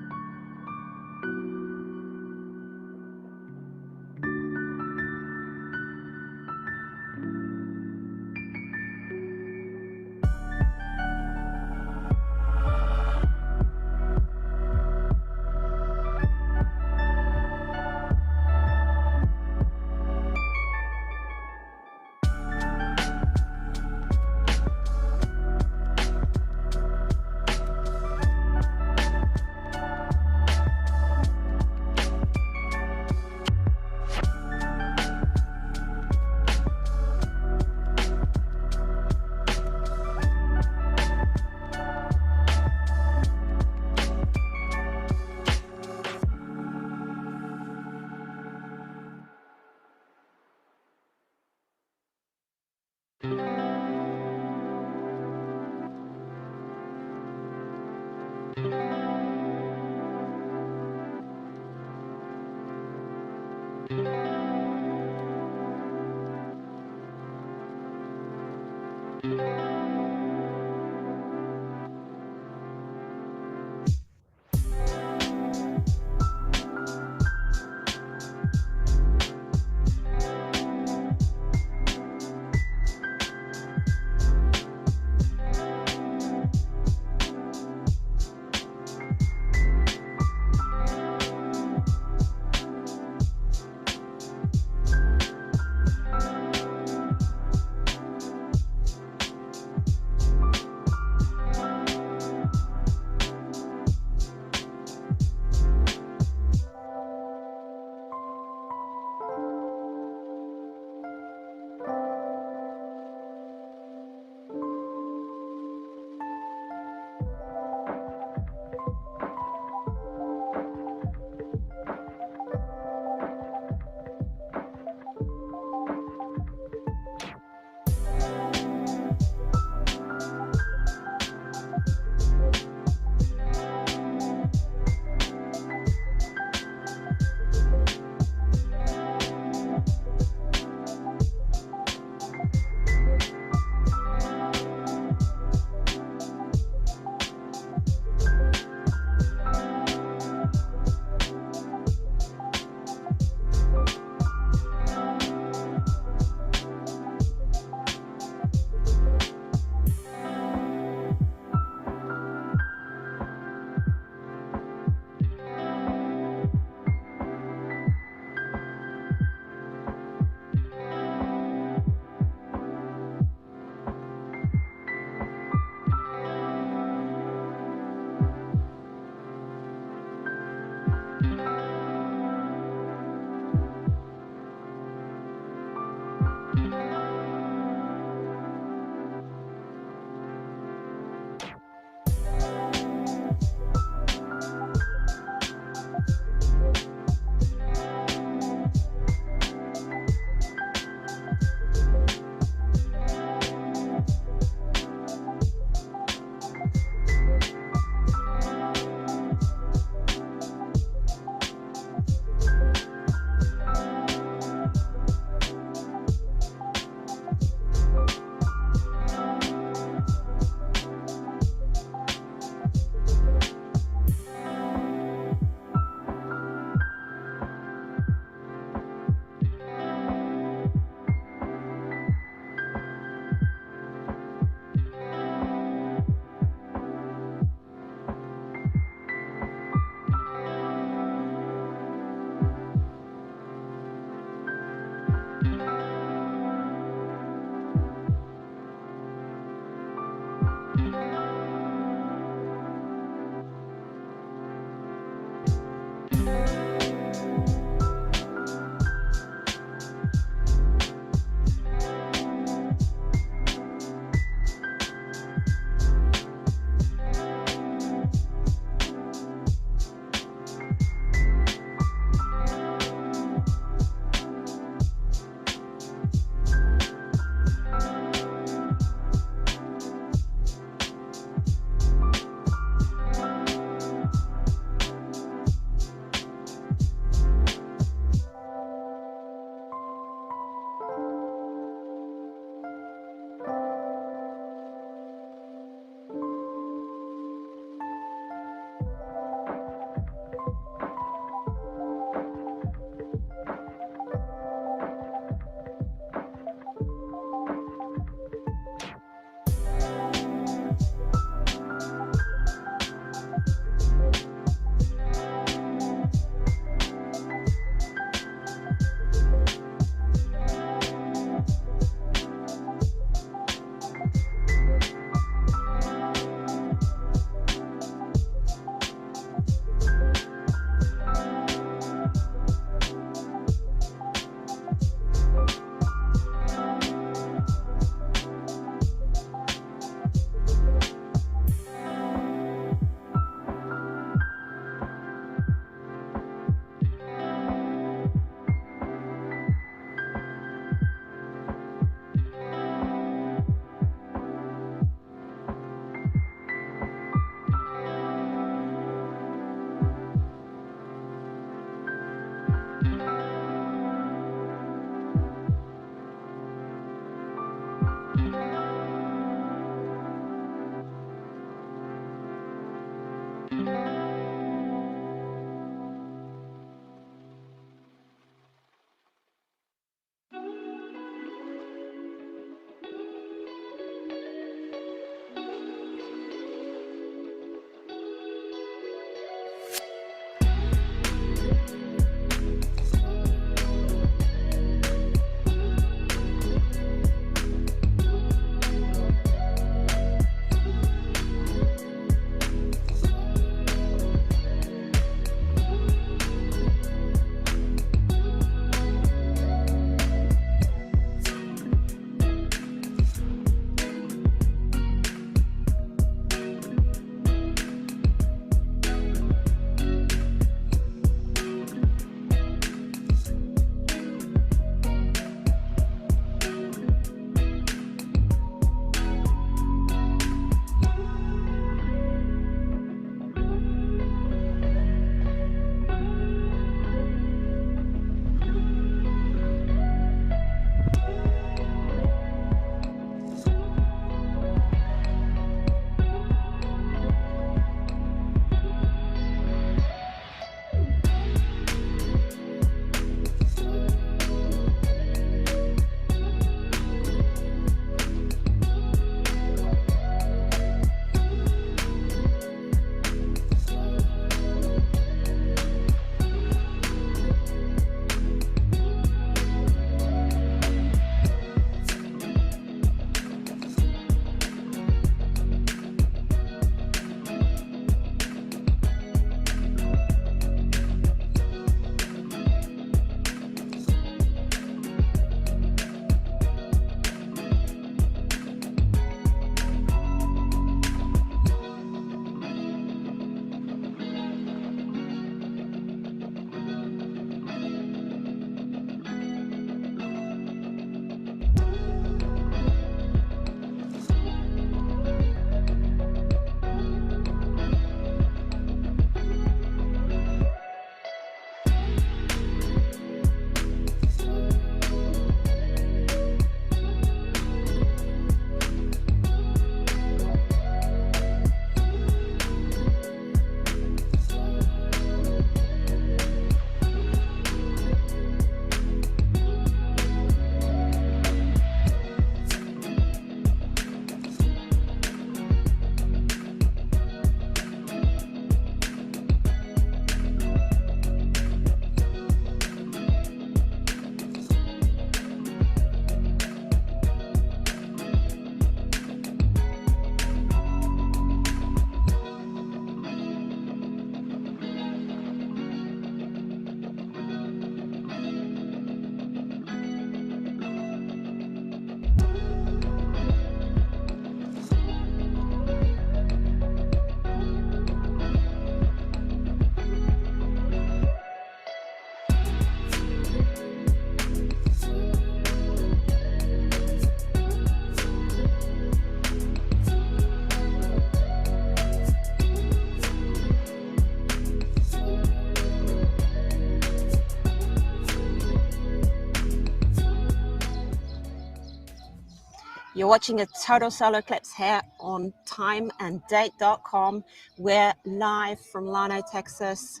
You're watching a total solar eclipse here on timeanddate.com. We're live from Llano, Texas.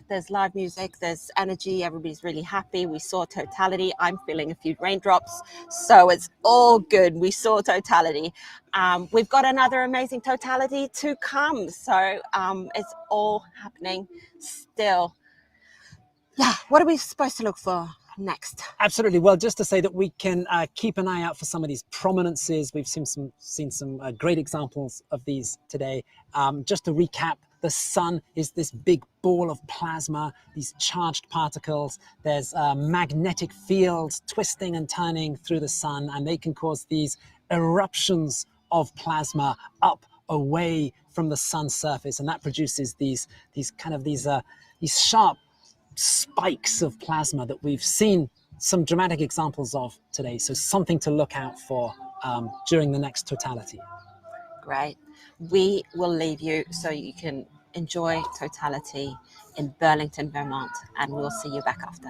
There's live music, there's energy, everybody's really happy. We saw totality. I'm feeling a few raindrops, so it's all good. We saw totality. We've got another amazing totality to come, so it's all happening still. Yeah, what are we supposed to look for next? Absolutely. Well, just to say that we can keep an eye out for some of these prominences. We've seen some great examples of these today. Just to recap, the sun is this big ball of plasma, these charged particles. There's magnetic fields twisting and turning through the sun, and they can cause these eruptions of plasma up away from the sun's surface, and that produces these sharp spikes of plasma that we've seen some dramatic examples of today. So something to look out for during the next totality. Great. We will leave you so you can enjoy totality in Burlington, Vermont, and we'll see you back after.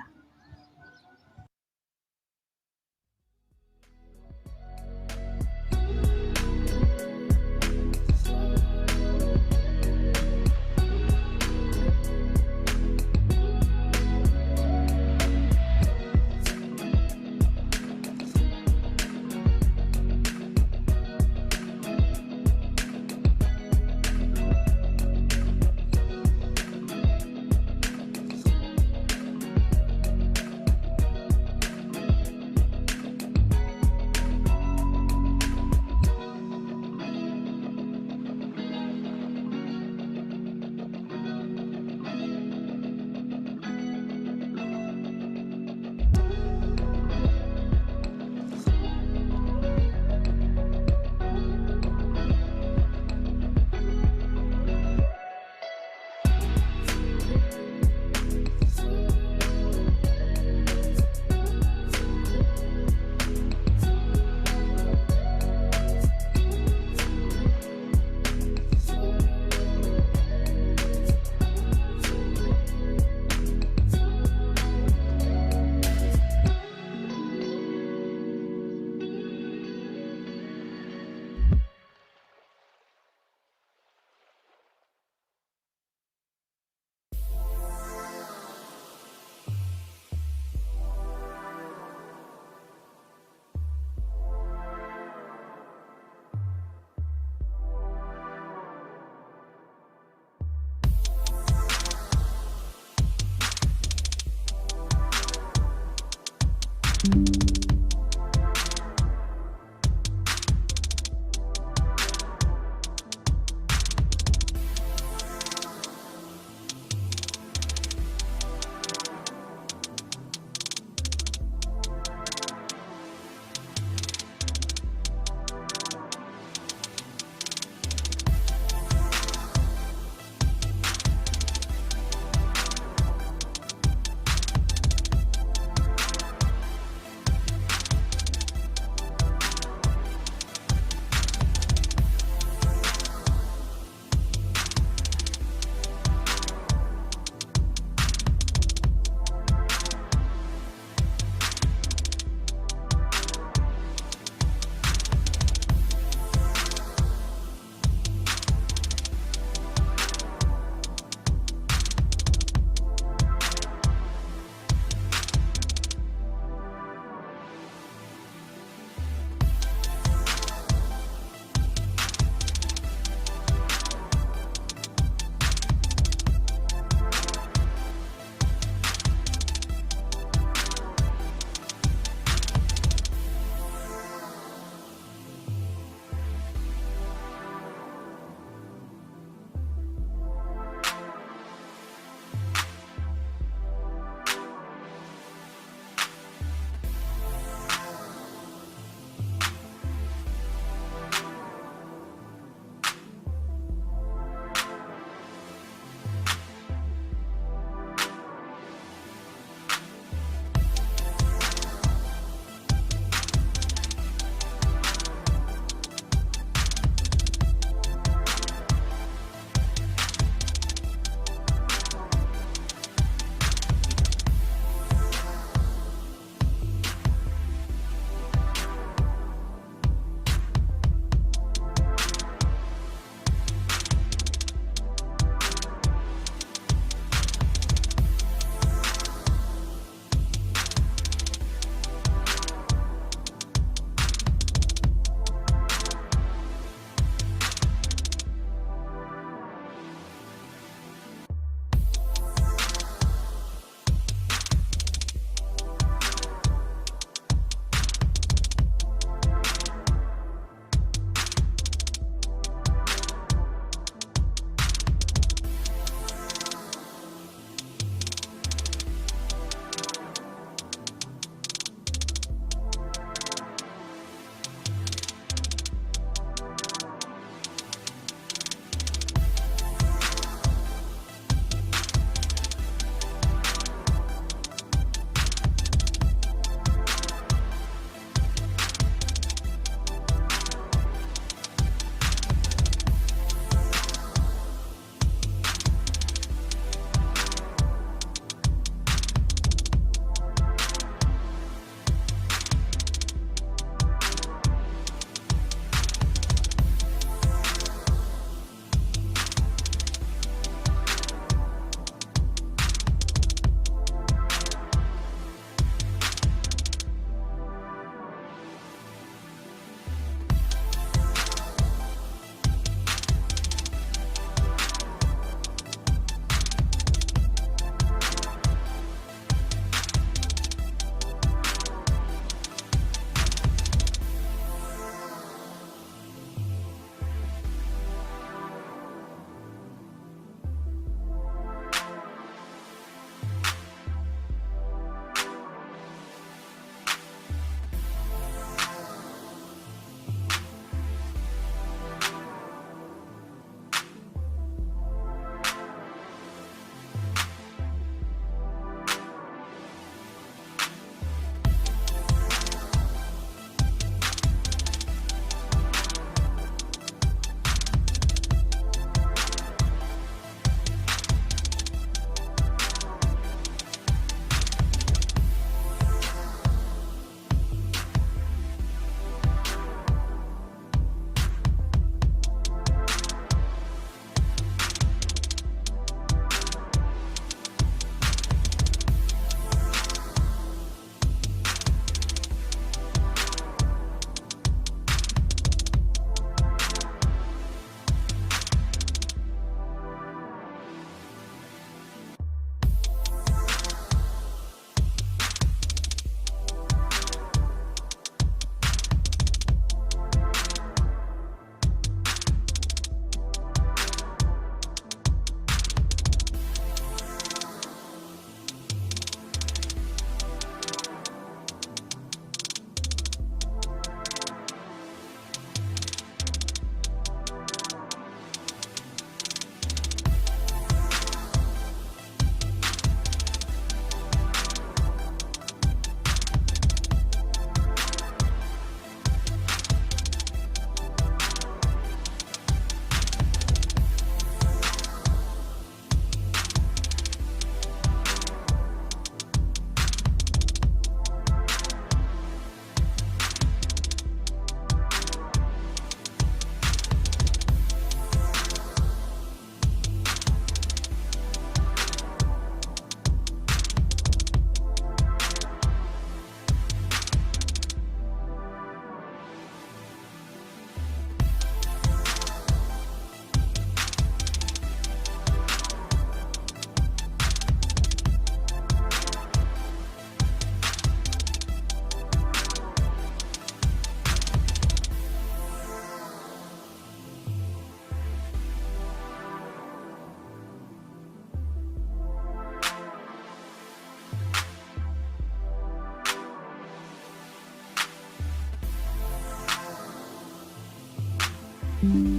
you.